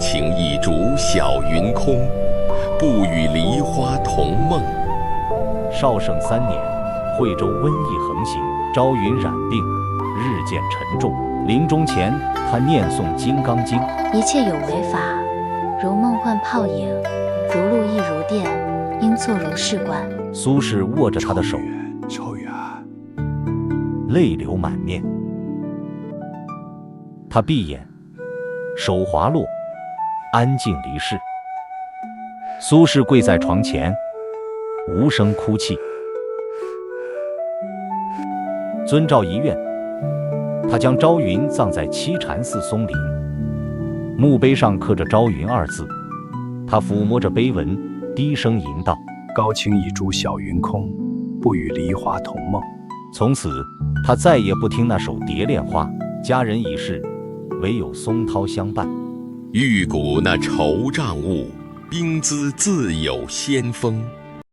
情一竹小雲空，不與梨花同夢。紹聖3年，惠州瘟疫橫行，朝雲染病，日漸沉重。臨終前，他念誦《金剛經》：一切有為法，如夢幻泡影，如露亦如電，應作如是觀。蘇軾握着他的手，抽遠，淚流滿面。他閉眼，手滑落，安靜離世。蘇軾跪在床前，無聲哭泣。遵詔遺願，他將朝雲葬在棲禪寺松林，墓碑上刻着朝雲2字。他撫摸着碑文，低聲吟道：高清一株小雲空，不與梨花同夢。從此，他再也不聽那首《蝶戀花》，佳人已逝，唯有松濤相伴。玉骨那惆悵物，冰姿自有仙風。